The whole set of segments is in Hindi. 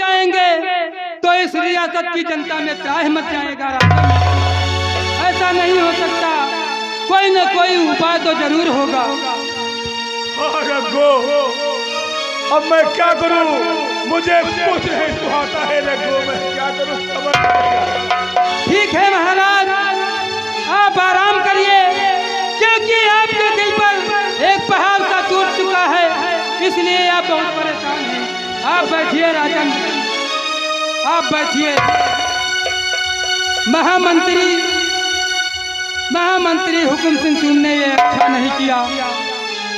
जाएंगे तो इस रियासत की जनता में त्राह मच जाएगा। राजा, ऐसा नहीं हो सकता, कोई न कोई उपाय तो जरूर होगा। रघु, अब मैं क्या करूं? मुझे कुछ नहीं सुहाता है रघु, मैं क्या करूं समझ नहीं आता। ठीक है महाराज, आप आराम करिए, क्योंकि आपके दिल पर एक पहाड़ सा टूट चुका है, इसलिए आप बहुत परेशान हैं। आप बैठिए राजन, आप बैठिए। महामंत्री हुकुम सिंह, तुमने ये अच्छा नहीं किया।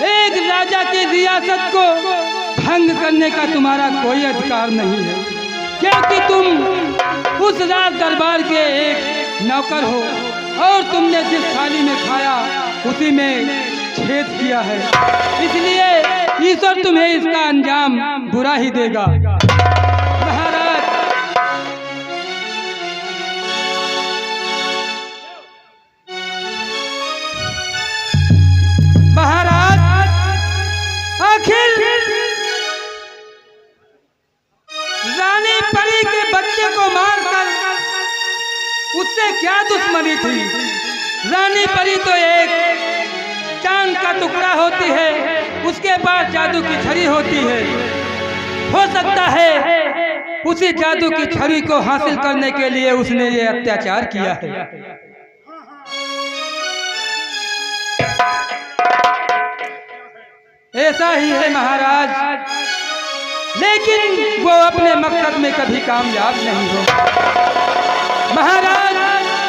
एक राजा की रियासत को भंग करने का तुम्हारा कोई अधिकार नहीं है, क्योंकि तुम उस राज दरबार के एक नौकर हो और तुमने जिस थाली में खाया उसी में छेद किया है, इसलिए ईश्वर तुम्हें इसका अंजाम बुरा ही देगा। महाराज, आखिर रानी परी के बच्चे को मारकर उससे क्या दुश्मनी थी? रानी परी तो एक चांद का टुकड़ा होती है, उसके पास जादू की छड़ी होती है। हो सकता है उसी जादू की छड़ी को हासिल करने के लिए उसने ये अत्याचार किया है। ऐसा ही है महाराज, लेकिन वो अपने मकसद में कभी कामयाब नहीं हो। महाराज,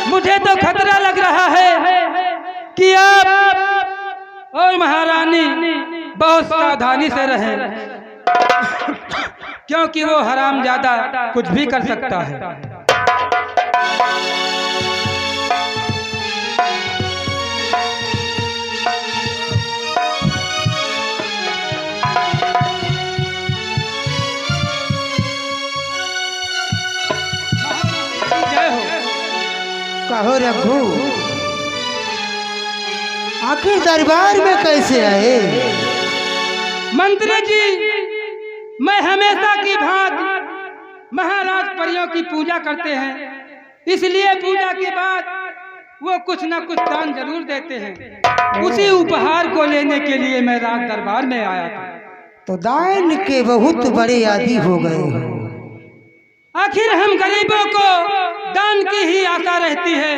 मुझे तो खतरा लग रहा है कि आप और महारानी बहुत सावधानी से रहें, क्योंकि वो हरामजादा कुछ भी कर सकता है। कहो रघु, आखिर दरबार में कैसे आए? मंत्री जी, मैं हमेशा की भांति महाराज परियों की पूजा करते हैं, इसलिए पूजा के बाद वो कुछ न कुछ दान जरूर देते हैं। उसी उपहार को लेने के लिए मैं राज दरबार में आया था। तो दान के बहुत बड़े आदी हो गए हो। आखिर हम गरीबों को दान की ही आशा रहती है,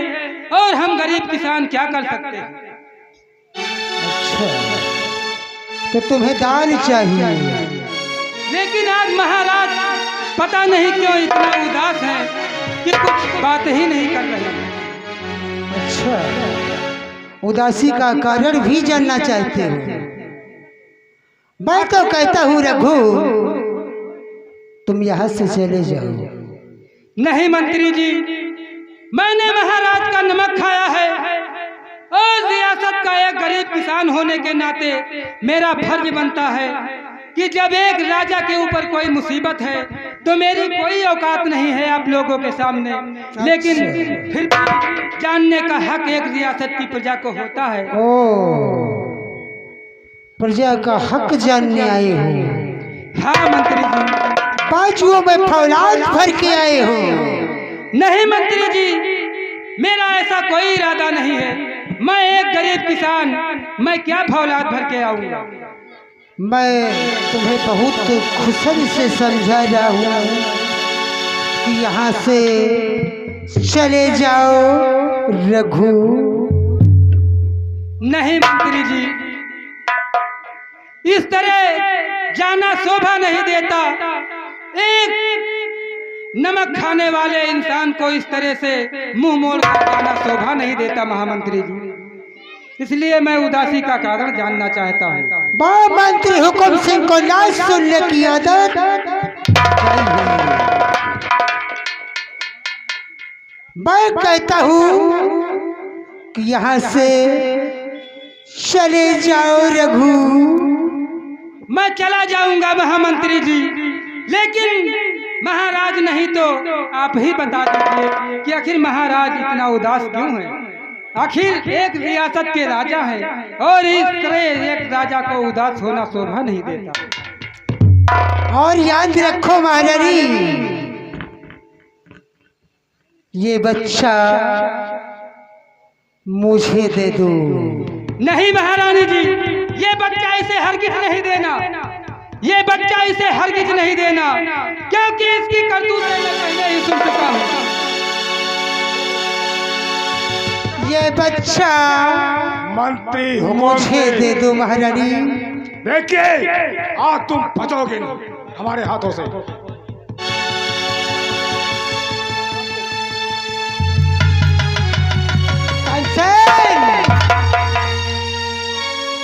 और हम गरीब किसान क्या कर सकते हैं। अच्छा, तो तुम्हें दान चाहिए, लेकिन आज महाराज पता नहीं क्यों इतना उदास है कि कुछ बात ही नहीं कर रहे हैं। अच्छा, उदासी का कारण भी जानना चाहते हो? मैं तो कहता हूँ रघु, तुम यहाँ से चले जाओ। नहीं मंत्री जी, मैंने महाराज का नमक खाया है, और रियासत का एक गरीब किसान होने के नाते मेरा फर्ज बनता है कि जब एक राजा के ऊपर कोई मुसीबत है तो मेरी कोई औकात नहीं है आप लोगों के सामने, लेकिन फिर भी जानने का हक एक रियासत की प्रजा को होता है। ओ, प्रजा का हक जानने आए हो? हाँ मंत्री जी। बाजुओं में फौलाद भर के आए हो? नहीं मंत्री जी, मेरा ऐसा कोई इरादा नहीं है। मैं एक गरीब किसान, मैं क्या फौलाद भर के आऊंगा। मैं तुम्हें बहुत खुशी से समझा रहा हूँ कि यहाँ से चले जाओ रघु। नहीं मंत्री जी, इस तरह जाना शोभा नहीं देता। एक नमक खाने वाले इंसान को इस तरह से मुंह मोड़ कर जाना शोभा नहीं देता महामंत्री जी, इसलिए मैं उदासी का कारण जानना चाहता हूँ। मंत्री हुकुम सिंह को ना सुनने की आदत। मैं कहता हूँ कि यहाँ से चले जाओ रघु। मैं चला जाऊंगा महामंत्री जी, लेकिन महाराज नहीं तो आप ही बता दीजिए कि आखिर महाराज इतना उदास क्यों है। आखिर एक रियासत के राजा हैं और इस तरह एक राजा को उदास होना शोभा नहीं देता। और याद रखो महारानी, ये बच्चा मुझे दे दो। नहीं महारानी जी, ये बच्चा इसे हरगिज नहीं देना, ये बच्चा इसे हरगिज नहीं देना, क्योंकि इसकी करतूतें मैं पहले ही सुन चुका हूँ। ये बच्चा मंत्री हुकुम मुझे से दे दो महारानी। देखिए, आज तुम बचोगे नहीं हमारे हाथों से। कंचन,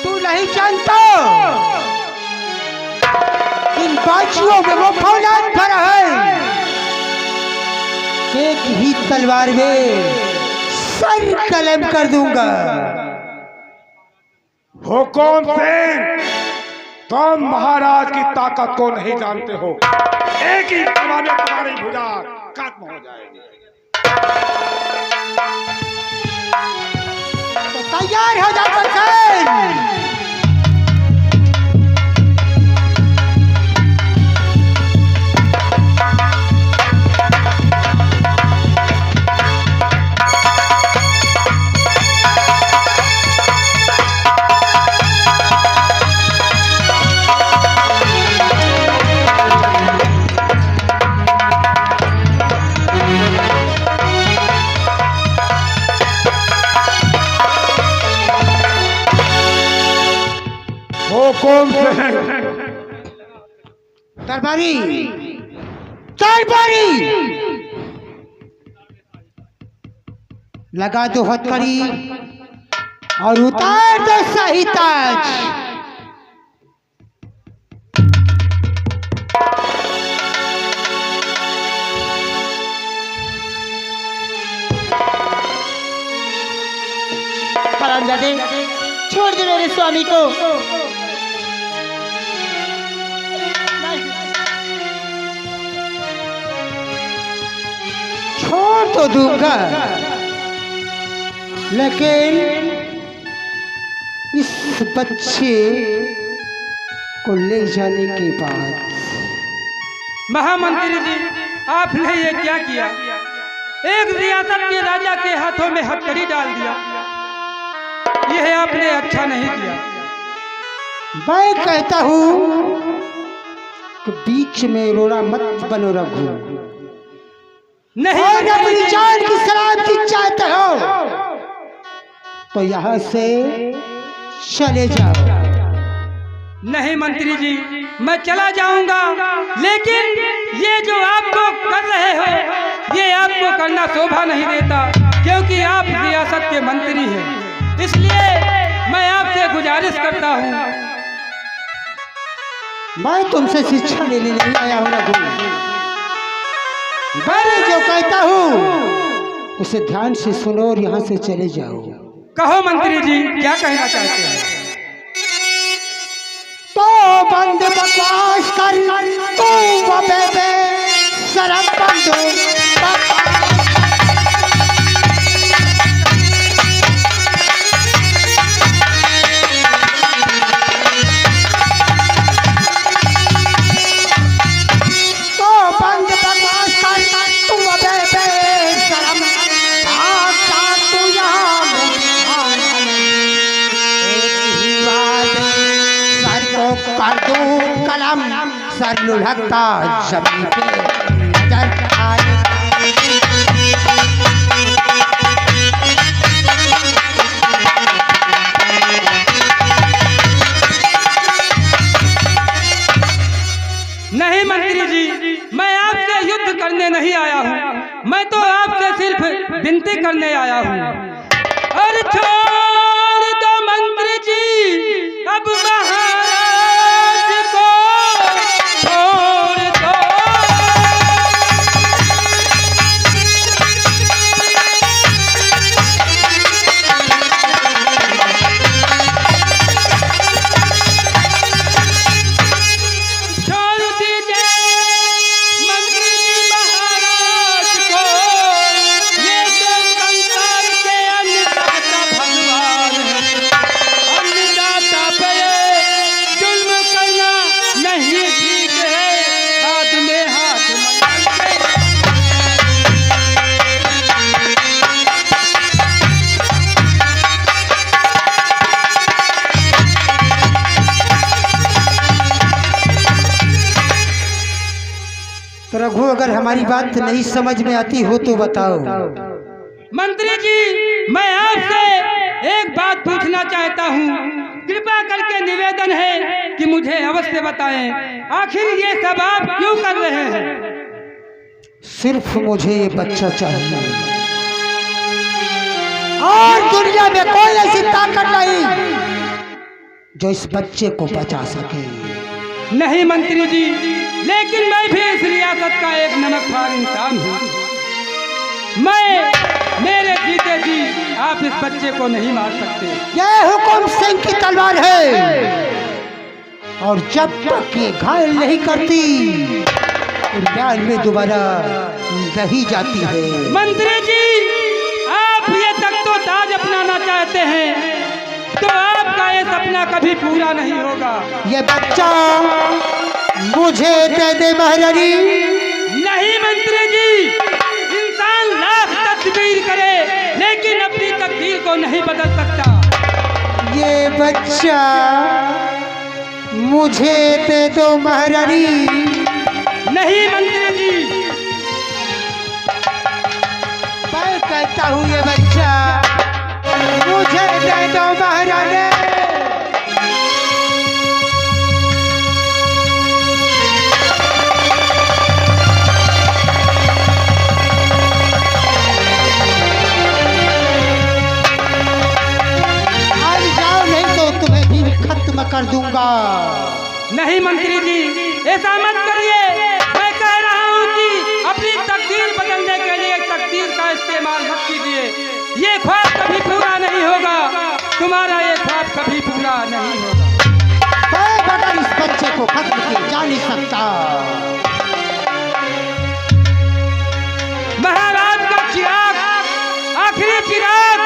तू नहीं जानता इन बाजियों में वो फौलाद भरा है। एक ही तलवार में सर कलम कर दूंगा। हुकुम से तुम महाराज की ताकत को नहीं जानते हो। एक ही तलवार में तुम्हारी भुजा खत्म हो जाएगी। तो तैयार हो जा कंचन। हुकुम से दरबारी, दरबारी, लगा दो हथकड़ी और उतार दो शाही ताज। हरामजादे, छोड़ दे मेरे स्वामी को। छोड़ तो दूंगा, लेकिन इस बच्चे को ले जाने के बाद। महामंत्री जी, आपने ये क्या किया? एक रियासत के राजा के हाथों में हथकड़ी डाल दिया। यह आपने अच्छा नहीं किया। मैं कहता हूँ कि बीच में रोड़ा मत बनो रघु। नहीं और अपनी जान की सलामती चाहते हो तो यहाँ से चले जाओ। नहीं मंत्री जी, मैं चला जाऊंगा, लेकिन ये जो आपको कर रहे हो ये आपको करना शोभा नहीं देता, क्योंकि आप रियासत के मंत्री हैं। इसलिए मैं आपसे गुजारिश करता हूँ। मैं तुमसे शिक्षा लेने नहीं आया हूँ रघु। मैं जो कहता हूँ उसे ध्यान से सुनो और यहाँ से चले जाओ। कहो मंत्री जी, क्या कहना चाहते हैं? तो बंद बकवास कर, तू बबे बे शरम बंद कलम सर लुढ़कता जमीन पे नजर आए। नहीं मंत्री जी, मैं आपसे युद्ध करने नहीं आया हूँ, मैं तो आपसे सिर्फ विनती करने आया हूँ। और छोड़ दो मंत्री जी अब महाराज को, छोड़ दो। छोड़ दीजिए मंत्री जी महाराज को, ये तो संसार के अन्नदाता भगवान है। अन्नदाता पे तो रघु अगर हमारी बात नहीं समझ में आती हो तो बताओ। मंत्री जी, मैं आपसे एक बात पूछना चाहता हूँ, कृपा करके निवेदन है कि मुझे अवश्य बताएं, आखिर ये सब आप क्यों कर रहे हैं? सिर्फ मुझे ये बच्चा चाहिए और दुनिया में कोई ऐसी ताकत नहीं जो इस बच्चे को बचा सके। नहीं मंत्री जी, लेकिन मैं भी इस रियासत का एक नमकखार इंसान हूँ। मेरे जीते जी आप इस बच्चे को नहीं मार सकते। यह हुकुम सिंह की तलवार है और जब तक ये घायल नहीं करती म्यान में दोबारा रही जाती है। मंत्री जी, आप ये तख्त तो ताज अपनाना चाहते हैं तो आपका ये सपना कभी पूरा नहीं होगा। ये बच्चा मुझे दे दे महारानी। नहीं मंत्री जी, इंसान लाख तदबीर करे लेकिन अपनी तकदीर को नहीं बदल सकता। ये बच्चा मुझे दे दो महारानी। नहीं मंत्री जी, मैं कहता हूँ ये बच्चा मुझे दे दो महारानी। आज जाओ नहीं तो तुम्हें भी खत्म कर दूंगा। नहीं मंत्री जी, ऐसा मत करिए। मैं कह रहा हूँ कि अपनी तकदीर बदलने के लिए तकदीर का इस्तेमाल मत कीजिए। ये ख्वाब कभी पूरा नहीं होगा, तुम्हारा ये ख्वाब कभी पूरा नहीं होगा। मैं बगैर इस बच्चे को खत्म किए जा नहीं सकता। महाराज का चिराग, आखिरी चिराग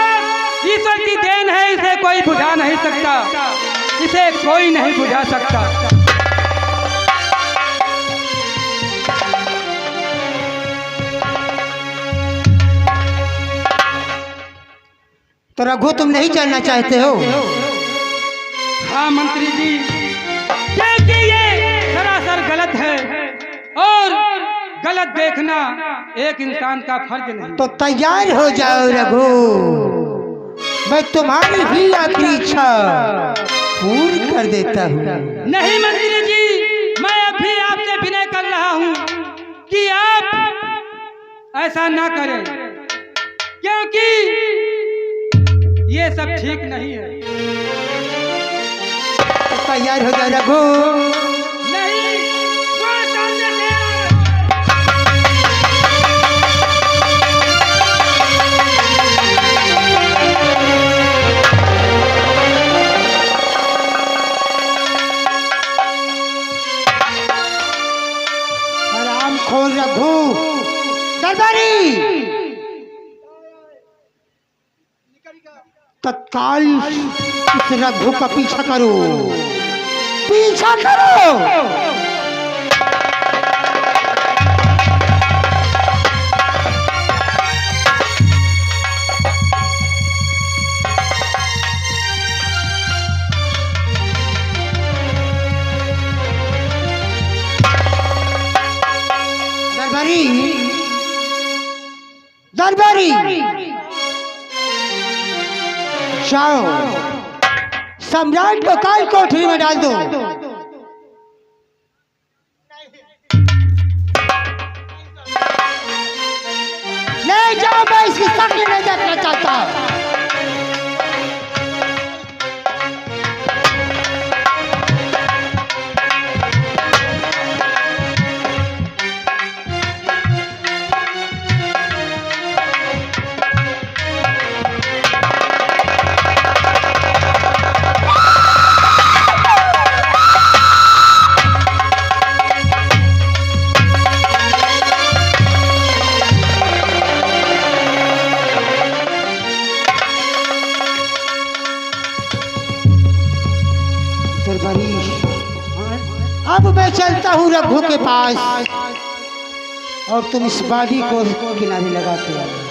ईश्वर की देन है, इसे कोई बुझा नहीं सकता, इसे कोई नहीं बुझा सकता। तो रघु तुम नहीं जानना चाहते हो? हाँ मंत्री जी, क्योंकि ये सरासर गलत है और गलत देखना एक इंसान का फर्ज नहीं। तो तैयार हो जाओ रघु, मैं तुम्हारी भी आखिरी इच्छा पूरी कर देता हूँ। नहीं मंत्री जी, मैं अभी आपसे विनय कर रहा हूँ कि आप ऐसा ना करें, क्योंकि ये सब ठीक नहीं है। तो तैयार हो जाओ रघु। नहीं, वो सामने से आराम खोल रघु। दरबारी तत्काल इस रघु का पीछा करो, पीछा करो। दरबारी, दरबारी जाओ, सम्राट को काल कोठरी में डाल दो। ले जाओ, मैं इसकी शक्ल नहीं देखना चाहता। अब मैं चलता हूँ रघु के पास और तुम इस बाड़ी को किनारे लगा के आना।